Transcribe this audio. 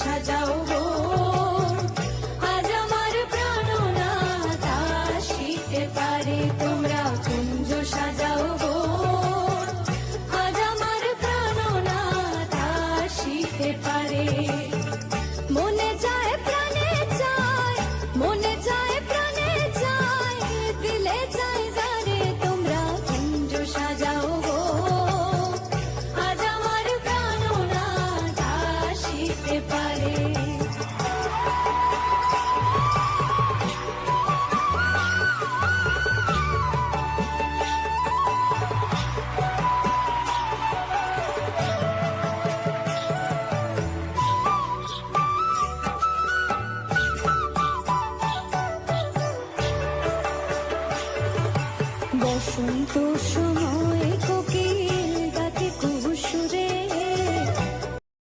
সাজাও গো, আজ আমার প্রাণনাথ আসিতে পারে। তোমরা কুঞ্জ সাজাও গো, আজ আমার প্রাণনাথ আসিতে পারে। মনে চায় প্রাণে চায়, মনে চায় প্রাণে চায়, দিলে চায় যারে। তোমরা কুঞ্জ সাজাও গো, আজ আমার প্রাণনাথ আসিতে পারে। বসন্ত সময়